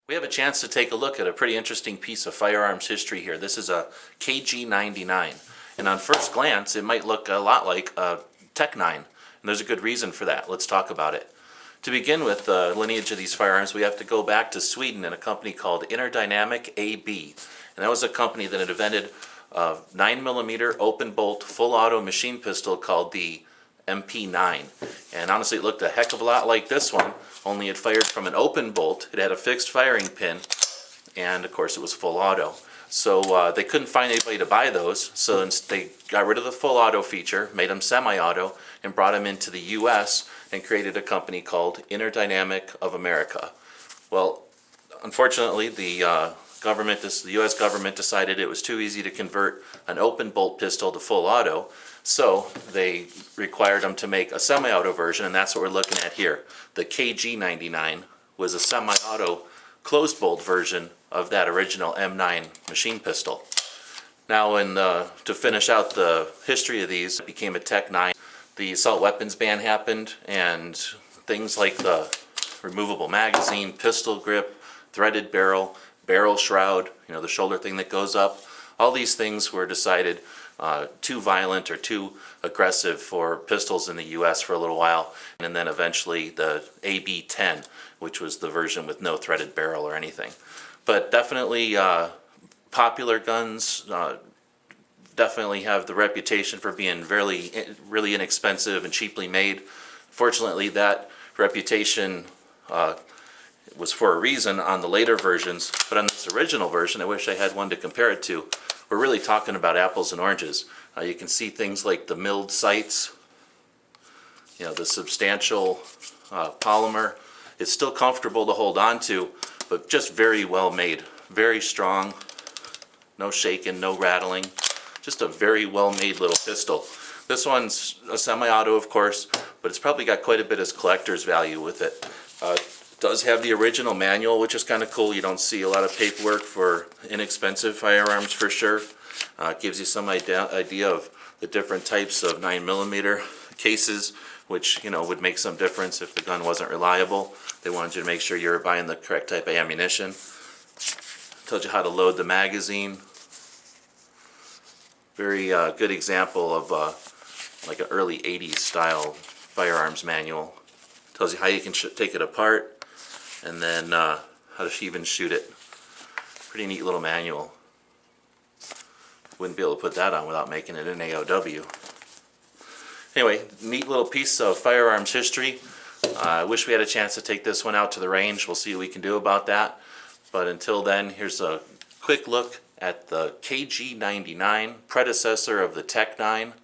We have a chance to take a look at a pretty interesting piece of firearms history here. This is a KG-99, and on first glance it might look a lot like a Tech 9, and there's a good reason for that. Let's talk about it. To begin with the lineage of these firearms, we have to go back to Sweden and a company called Interdynamic AB, and that was a company that had invented a 9mm open bolt full auto machine pistol called the MP9, and honestly it looked a heck of a lot like this one, only it fired from an open bolt. It had a fixed firing pin, and of course it was full auto. So they couldn't find anybody to buy those, so they got rid of the full auto feature, made them semi-auto, and brought them into the US and created a company called Interdynamic of America. Well, unfortunately the US government decided it was too easy to convert an open bolt pistol to full auto, so they required them to make a semi-auto version, and that's what we're looking at here. The KG-99 was a semi-auto closed bolt version of that original M9 machine pistol. Now, to finish out the history of these, it became a Tech 9. The assault weapons ban happened, and things like the removable magazine, pistol grip, threaded barrel, barrel shroud, the shoulder thing that goes up, all these things were decided too violent or too aggressive for pistols in the US for a little while, and then eventually the AB-10, which was the version with no threaded barrel or anything. But definitely popular guns, definitely have the reputation for being really inexpensive and cheaply made. Fortunately, that reputation was for a reason on the later versions, but on this original version, I wish I had one to compare it to. We're really talking about apples and oranges. You can see things like the milled sights, the substantial polymer. It's still comfortable to hold on to, but just very well made, very strong, no shaking, no rattling, just a very well made little pistol. This one's a semi-auto, of course, but it's probably got quite a bit of collector's value with it. It does have the original manual, which is kind of cool. You don't see a lot of paperwork for inexpensive firearms for sure. It gives you some idea of the different types of 9mm cases, which would make some difference if the gun wasn't reliable. They wanted you to make sure you were buying the correct type of ammunition. Told you how to load the magazine. Very good example of like an early 80s style firearms manual. Tells you how you can take it apart, and then how to even shoot it. Pretty neat little manual. Wouldn't be able to put that on without making it an AOW. Anyway, neat little piece of firearms history. I wish we had a chance to take this one out to the range. We'll see what we can do about that. But until then, here's a quick look at the KG-99, predecessor of the Tech 9.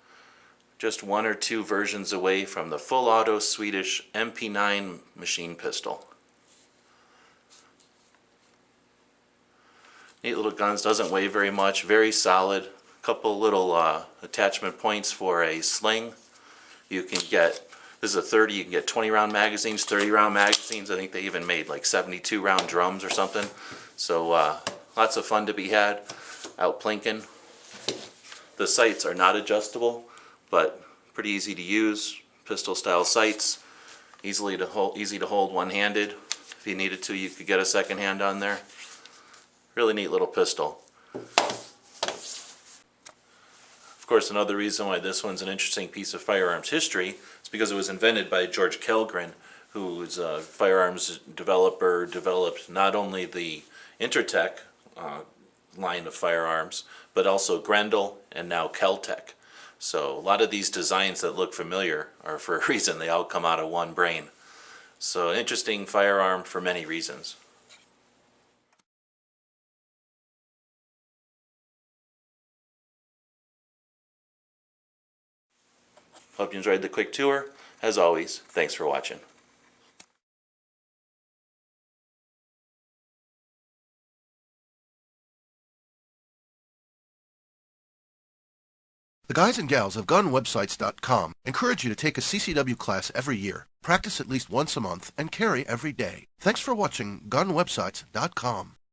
Just one or two versions away from the full auto Swedish MP9 machine pistol. Neat little guns, doesn't weigh very much, very solid. Couple little attachment points for a sling. You can get, this is a 30, you can get 20 round magazines, 30 round magazines. I think they even made like 72 round drums or something. So lots of fun to be had out plinking. The sights are not adjustable, but pretty easy to use. Pistol style sights, easy to hold one-handed. If you needed to, you could get a second hand on there. Really neat little pistol. Of course, another reason why this one's an interesting piece of firearms history is because it was invented by George Kellgren, who is a firearms developer, developed not only the Intratec line of firearms, but also Grendel and now KelTec. So a lot of these designs that look familiar are for a reason. They all come out of one brain. So an interesting firearm for many reasons. Hope you enjoyed the quick tour. As always, thanks for watching. The guys and gals of GunWebsites.com encourage you to take a CCW class every year, practice at least once a month, and carry every day. Thanks for watching GunWebsites.com.